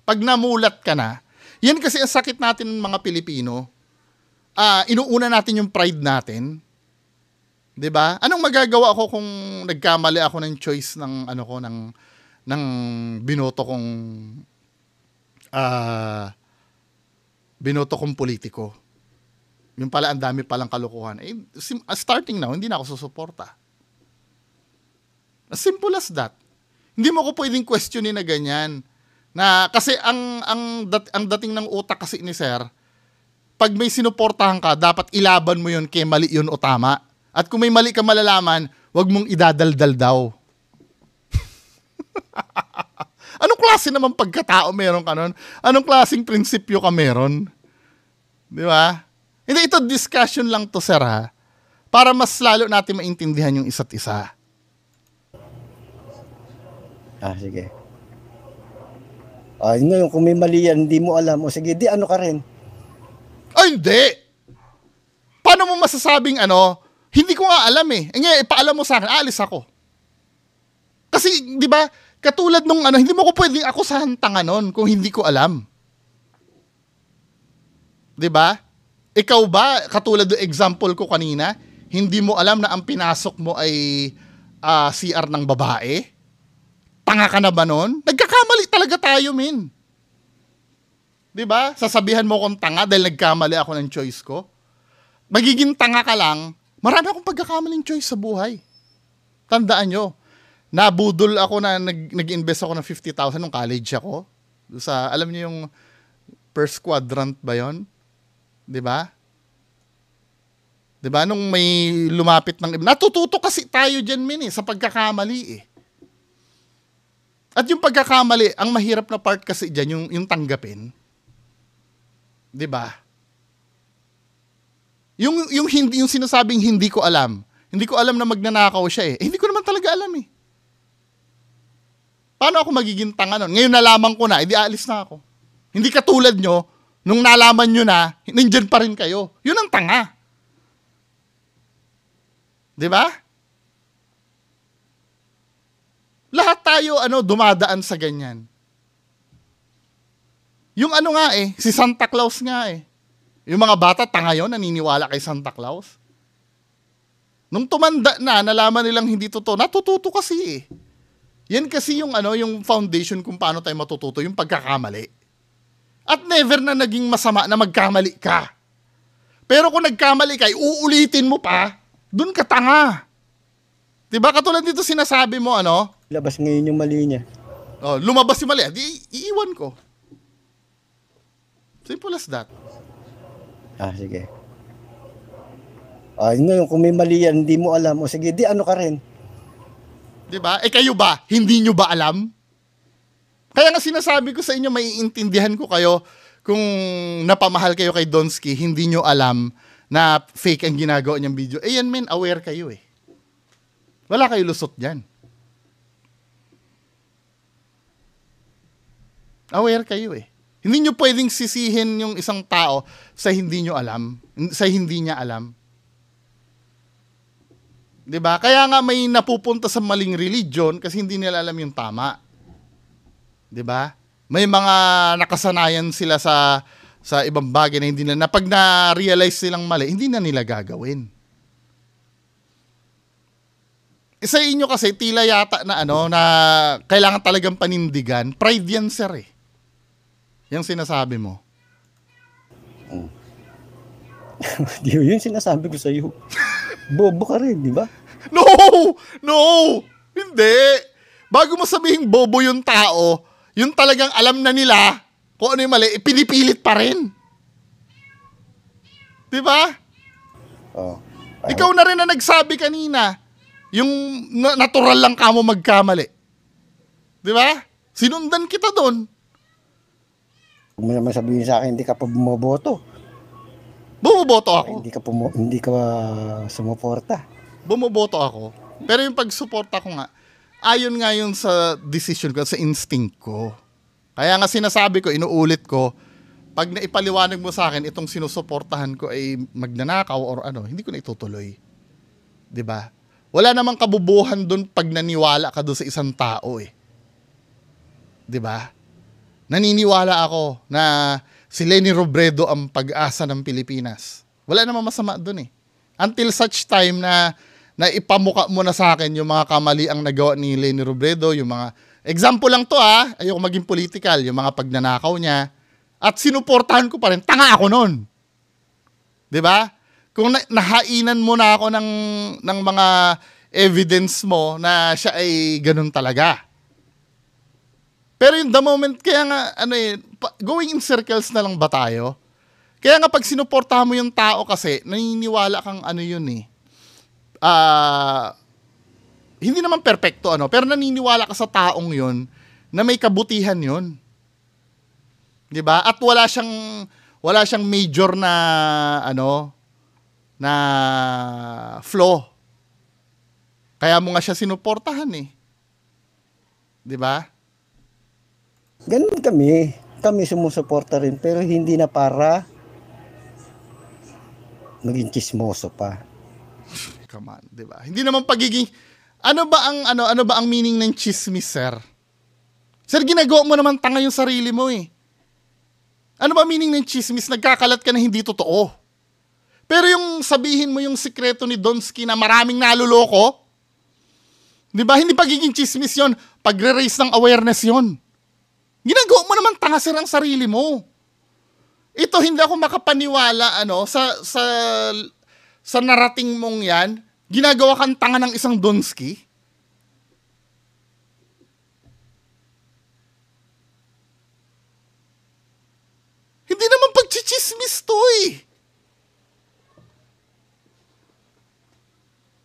Speaker 1: Pag namulat ka na, yan kasi ang sakit natin ng mga Pilipino. Inuuna natin yung pride natin. 'Di ba? Anong magagawa ko kung nagkamali ako ng choice ng ng binoto kong politiko? Yung pala ang dami palang kalokohan. Starting now, hindi na ako susuporta. As simple as that. Hindi mo ko pwedeng questionin na ganyan. Na kasi ang dating ng utak kasi ni Sir, pag may sinuportahan ka, dapat ilaban mo yun kay mali yun o tama. At kung may mali ka malalaman, wag mong idadaldal daw. Anong klase naman pagkatao meron ka nun? Anong klaseng prinsipyo ka meron? Di ba? Hindi, ito discussion lang to, sir, para mas lalo natin maintindihan yung isa't isa.
Speaker 2: Sige. Ngayon, kung may mali yan, hindi mo alam. O sige, di ano ka rin?
Speaker 1: Hindi! Paano mo masasabing hindi ko nga alam eh. Ngayon, ipaalam mo sa akin, aalis ako. Kasi, di ba, katulad nung hindi mo ko pwedeng akusahan tanga nun kung hindi ko alam. Di ba? Ikaw ba, katulad ng example ko kanina, hindi mo alam na ang pinasok mo ay CR ng babae? Tanga ka na ba nun? Nagkakamali talaga tayo, min. Di ba? Sasabihan mo kong tanga dahil nagkamali ako ng choice ko? Magiging tanga ka lang, marami akong pagkakamaling choice sa buhay. Tandaan nyo, nabudol ako na nag-invest ako ng 50,000 nung college ako. Alam niyo yung first quadrant ba yon? 'Di ba? 'Di ba nung may lumapit ng natututo kasi tayo diyan sa pagkakamali eh. At yung pagkakamali, ang mahirap na part kasi diyan yung tanggapin. 'Di ba? Yung sinasabing hindi ko alam, Hindi ko alam na magnanakaw siya eh. Hindi ko naman talaga alam eh. Paano ako magiging tanga nun? Ngayon nalaman ko na, edi aalis na ako. Hindi katulad nyo, nung nalaman nyo na, nandyan pa rin kayo. Yun ang tanga. Diba? Lahat tayo dumadaan sa ganyan. Yung nga si Santa Claus nga eh. Yung mga bata, tanga yun, naniniwala kay Santa Claus. Nung tumanda na, nalaman nilang hindi totoo, natututo kasi eh. Yan kasi yung yung foundation kung paano tayo matututo, yung pagkakamali. At never na naging masama na magkamali ka. Pero kung nagkamali ka, uulitin mo pa, dun ka tanga. Diba? Katulad dito sinasabi mo,
Speaker 2: Labas ngayon yung mali niya.
Speaker 1: Oh, lumabas yung mali. Di, iiwan ko. Simple as that.
Speaker 2: Sige. Ngayon, kung may mali yan, hindi mo alam. O sige, di ka rin.
Speaker 1: Diba? Kayo ba? Hindi nyo ba alam? Kaya nga sinasabi ko sa inyo, maiintindihan ko kayo kung napamahal kayo kay Donsky, hindi nyo alam na fake ang ginagawa niyang video. Yan men, aware kayo eh. Wala kayo lusot dyan. Aware kayo eh. Hindi nyo pwedeng sisihin yung isang tao sa hindi nyo alam, sa hindi niya alam. 'Di ba? Kaya nga may napupunta sa maling religion kasi hindi nila alam yung tama. 'Di ba? May mga nakasanayan sila sa ibang bagay na hindi na pag na-realize silang mali, hindi na nila gagawin. Sa inyo kasi tila yata na na kailangan talagang panindigan. Pride yan, sir eh. Yung sinasabi mo.
Speaker 2: Yun sinasabi ko sa'yo. Bobo ka rin, di ba?
Speaker 1: No! Hindi. Bago mo sabihing bobo yung tao, yung talagang alam na nila kung ano yung mali, pinipilit pa rin. Di ba? Ikaw na rin na nagsabi kanina, yung natural lang ka mo magkamali. Di ba? Sinundan kita doon.
Speaker 2: Huwag mo naman sabihin sa akin, hindi ka pa bumoboto.
Speaker 1: Bumoboto ako.
Speaker 2: Hindi ka sumuporta.
Speaker 1: Bumoboto ako. Pero yung pagsuporta ko nga, ayon nga yun sa decision ko, sa instinct ko. Kaya nga sinasabi ko, inuulit ko, pag naipaliwanag mo sa akin, itong sinusuportahan ko ay magnanakaw or hindi ko na itutuloy. 'Di ba? Wala namang kabubuhan doon pag naniwala ka doon sa isang tao eh. 'Di ba? Naniniwala ako na si Leni Robredo ang pag-asa ng Pilipinas. Wala namang masama doon eh. Until such time na ipamuka mo na sa akin yung mga kamali ang nagawa ni Leni Robredo, yung mga example lang to ayoko maging political, yung mga pagnanakaw niya, at sinuportahan ko pa rin, tanga ako nun. 'Di ba? Kung nahainan mo na ako ng mga evidence mo na siya ay ganun talaga. Pero yung the moment, kaya nga, going in circles na lang ba tayo? Kaya nga pag sinuportahan mo yung tao kasi, naniniwala kang yun eh. Hindi naman perfecto pero naniniwala ka sa taong yun na may kabutihan yun. 'Di ba? At wala siyang major na na flaw. Kaya mo nga siya sinuportahan eh. 'Di ba?
Speaker 2: Ganun kami. Kami sumusuporta rin pero hindi na para maging chismoso pa.
Speaker 1: Come on, 'di ba? Hindi naman pagiging ano ba ang meaning ng chismis, sir? Sir, ginagawa mo naman tanga yung sarili mo eh. Ano ba meaning ng chismis? Nagkakalat ka na hindi totoo. Pero yung sabihin mo yung sikreto ni Donsky na maraming naluloko, 'di ba? Hindi pagiging chismis 'yon, pagre-raise ng awareness 'yon. Ginagawa mo naman tanga, sir, ang sarili mo. Ito hindi ako makapaniwala sa narating mong 'yan. Ginagawa kang tanga ng isang Donsky? Hindi naman pagchichismis to eh.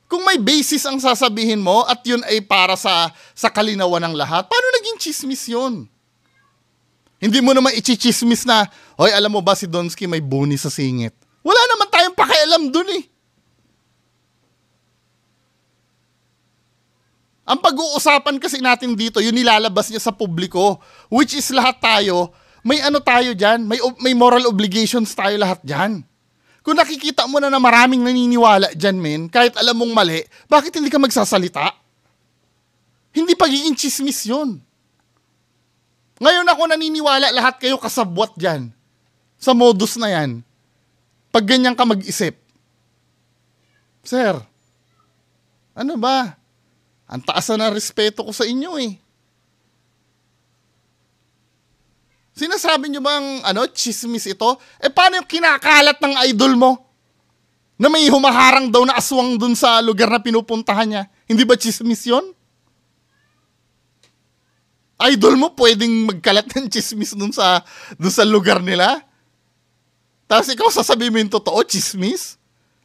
Speaker 1: Kung may basis ang sasabihin mo at yun ay para sa kalinawan ng lahat, paano naging chismis yun? Hindi mo naman ichichismis na, hoy, alam mo ba si Donsky may buni sa singit? Wala naman tayong pakialam dun eh. Ang pag-uusapan kasi natin dito, yun nilalabas niya sa publiko, which is lahat tayo, may ano tayo dyan, may moral obligations tayo lahat dyan. Kung nakikita mo na maraming naniniwala dyan, men, kahit alam mong mali, bakit hindi ka magsasalita? Hindi pagiging chismis yun. Ngayon ako naniniwala lahat kayo kasabwat dyan. Sa modus na yan. Pag ganyan ka mag-isip. Sir, ano ba? Ang taas na ng respeto ko sa inyo eh. Sinasabi nyo bang chismis ito? Paano yung kinakalat ng idol mo? Na may humaharang daw na aswang dun sa lugar na pinupuntahan niya. Hindi ba chismis yun? Idol mo pwedeng magkalat ng chismis dun sa lugar nila? Tapos ikaw sasabihin mo yung totoo, chismis?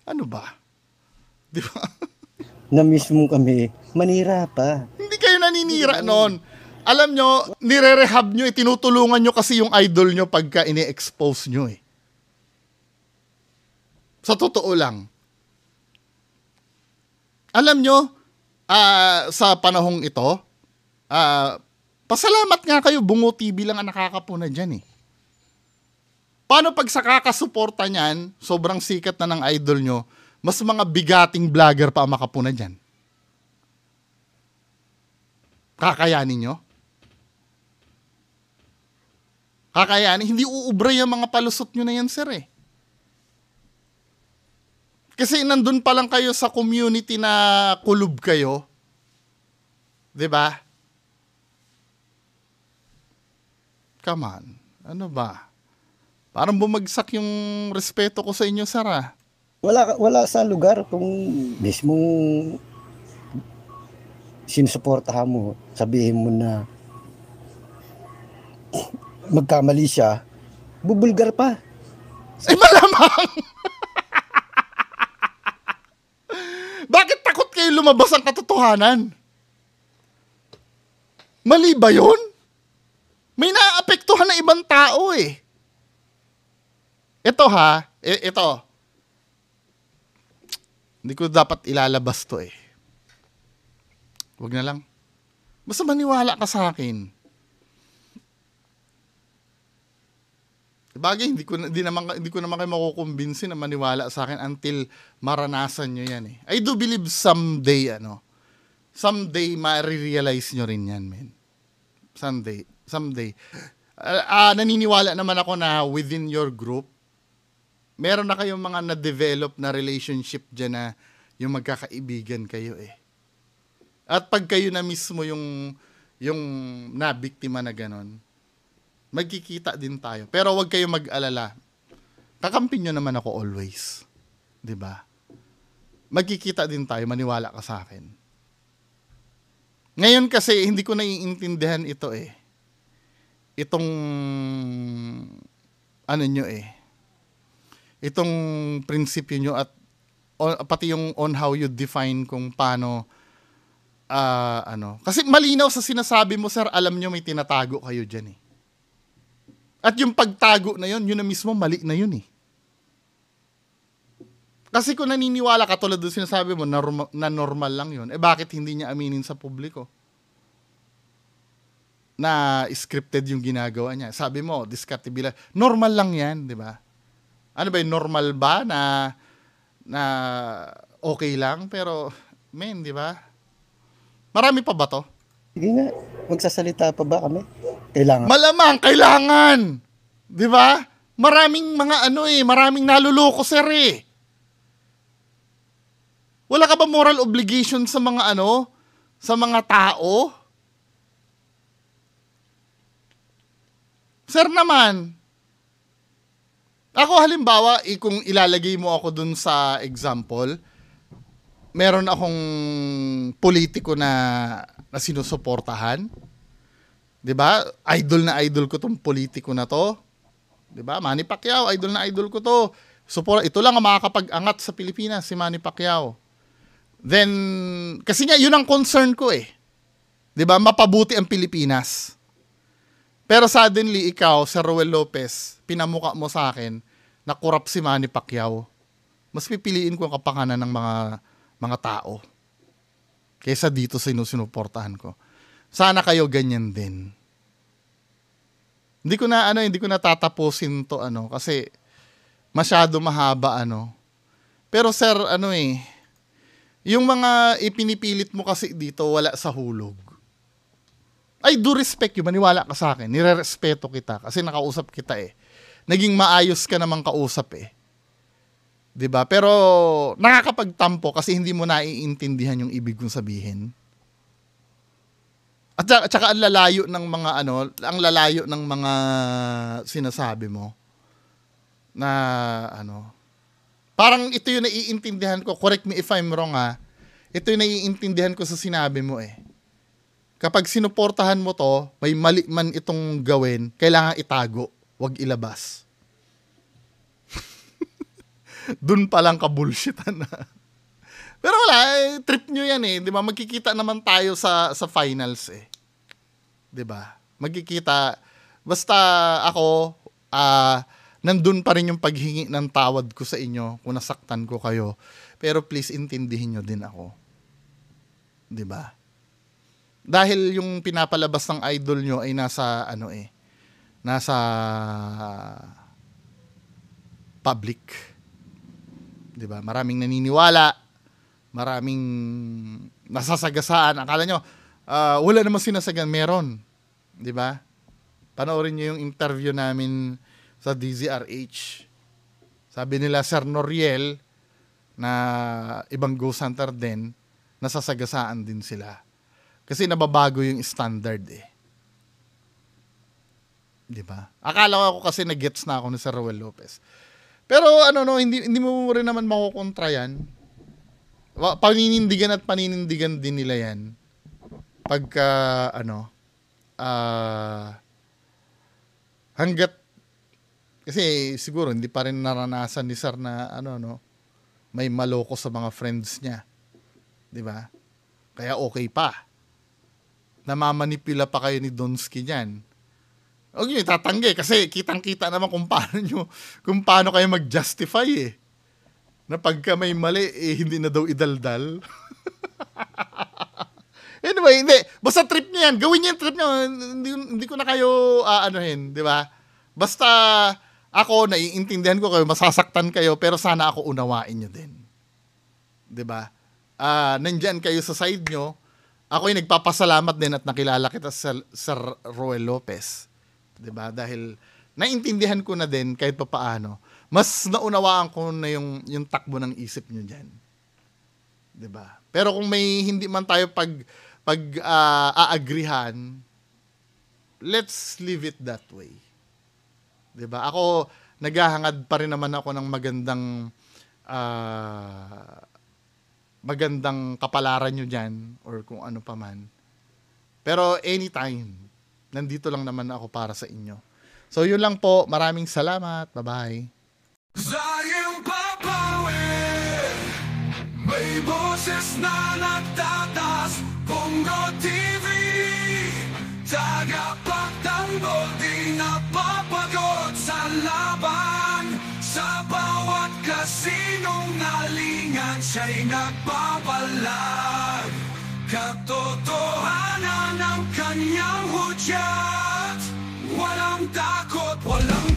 Speaker 1: Ano ba? Di ba?
Speaker 2: Na mismo kami, manira pa.
Speaker 1: Hindi kayo naninira noon. Alam nyo, nire-rehab nyo, tinutulungan nyo kasi yung idol nyo pagka ini-expose nyo eh. Sa totoo lang. Alam nyo, sa panahong ito, pasalamat nga kayo, Bungo TV lang ang nakakapuna dyan eh. Paano pag sa kakasuporta nyan, sobrang sikat na ng idol nyo, mas mga bigating vlogger pa ang makapuna dyan? Kakayanin nyo? Kakayanin? Hindi uubra yung mga palusot nyo na yan, sir eh. Kasi nandun pa lang kayo sa community na kulub kayo. 'Di ba? Come on. Ano ba? Parang bumagsak yung respeto ko sa inyo, sir ah.
Speaker 2: Wala sa lugar kung mismong sinusuportahan mo, sabihin mo na magkamali siya, bubulgar pa.
Speaker 1: Malamang! Bakit takot kayo lumabas ang katotohanan? Mali ba yun? May naapektuhan na ibang tao eh. Ito ha, ito. Hindi ko dapat ilalabas to eh. Huwag na lang. Basta maniwala ka sa akin. Bagay, hindi ko naman kayo makukumbinsi na maniwala sa akin until maranasan nyo yan eh. I do believe someday, someday ma-realize nyo rin yan, men. Someday. Naniniwala naman ako na within your group, meron na kayong mga na-develop na relationship dyan na yung magkakaibigan kayo eh. At pag kayo na mismo yung nabiktima na ganon, magkikita din tayo. Pero wag kayo mag-alala. Kakampi nyo naman ako always. 'Di ba? Magkikita din tayo, maniwala ka sa akin. Ngayon kasi hindi ko naiintindihan ito eh. Itong itong prinsipyo nyo at pati yung on how you define kung paano kasi malinaw sa sinasabi mo, sir, alam nyo may tinatago kayo dyan eh. At yung pagtago na yun na mismo mali na yun eh. Kasi kung naniniwala ka tulad doon sinasabi mo na normal lang yun, bakit hindi niya aminin sa publiko? Na scripted yung ginagawa niya. Sabi mo, discardable. Normal lang yan, di ba? Ano ba yun, normal ba na okay lang? Pero, men, di ba? Marami pa ba to?
Speaker 2: Sige nga, magsasalita pa ba kami? Kailangan.
Speaker 1: Malamang, kailangan. Di ba? Maraming mga maraming naluloko, sir eh. Wala ka ba moral obligation sa mga sa mga tao? Sir naman, ako halimbawa, kung ilalagay mo ako dun sa example, meron akong politiko na sinusuportahan. 'Di ba? Idol na idol ko tong politiko na to. 'Di ba? Manny Pacquiao, idol na idol ko to. Ito lang ang makakapag-angat sa Pilipinas, si Manny Pacquiao. Then, kasi nga, yun ang concern ko eh. 'Di ba? Mapabuti ang Pilipinas. Pero suddenly, ikaw, Sir Roel Lopez, pinamuka mo sa akin na corrupt si Manny Pacquiao. Mas pipiliin ko ang kapakanan ng mga tao. kaysa dito sa sinusuportahan ko. Sana kayo ganyan din. Hindi ko na tatapusin to kasi masyado mahaba Pero sir, yung mga ipinipilit mo kasi dito wala sa hulog. I do respect you, maniwala ka sa akin. Nirerespeto kita kasi nakausap kita Naging maayos ka namang kausap 'Di ba? Pero nakakapagtampo kasi hindi mo naiintindihan yung ibig kong sabihin. At saka ang lalayo ng mga ang lalayo ng mga sinasabi mo na parang ito yung naiintindihan ko. Correct me if I'm wrong Ito yung naiintindihan ko sa sinabi mo Kapag sinuportahan mo to, may mali man itong gawin, kailangan itago, wag ilabas. Dun pa lang ka-bullshitan Pero wala, trip nyo yan 'di ba? Magkikita naman tayo sa finals 'Di ba? Magkikita, basta ako, nandun pa rin yung paghingi ng tawad ko sa inyo kung nasaktan ko kayo. Pero please, intindihin nyo din ako. 'Di ba? Dahil yung pinapalabas ng idol nyo ay nasa nasa public. 'Di ba? Maraming naniniwala, maraming nasasagasaan. Akala nyo wala namang sinasagan, meron. 'Di ba? Panoorin niyo yung interview namin sa DZRH. Sabi nila Sir Noriel na ibang ghost hunter din, nasasagasaan din sila. Kasi nababago yung standard 'Di ba? Akala ko kasi nag-gets na ako ni Sir Ruel Lopez. Pero hindi mo rin naman makukontra yan. Paninindigan din nila yan. Pagka hanggat kasi siguro hindi pa rin naranasan ni Sir na may maloko sa mga friends niya. 'Di ba? Kaya okay pa. Namamanipula pa kayo ni Donsky niyan. Huwag nyo itatanggi kasi kitang-kita naman kung paano kayo mag-justify na pagka may mali hindi na daw idaldal. Anyway, hindi. Basta trip niya yan. Gawin niya yung trip niya. Hindi ko na kayo di ba? Basta ako, naiintindihan ko kayo, masasaktan kayo, pero sana ako unawain nyo din. Di ba? Nandyan kayo sa side nyo. Ako ay nagpapasalamat din at nakilala kita sa Sir Ruel Lopez. 'Di ba? Dahil naintindihan ko na din kahit papaano. Mas naunawaan ko na yung takbo ng isip niyo diyan. 'Di ba? Pero kung may hindi man tayo aagrihan, let's leave it that way. 'Di ba? Ako naghahangad pa rin naman ako ng magandang kapalaran nyo dyan or kung ano pa man. Pero anytime, nandito lang naman ako para sa inyo. So yun lang po. Maraming salamat. Bye-bye. Sayang papawin, may boses na nagtatas, Bongo TV, tagapagtanggol, di napapagod sa laban. Sa bawat kasinong nalingan, siya'y nagpapalag. Katotohanan ng kanyang hudyat, walang takot, walang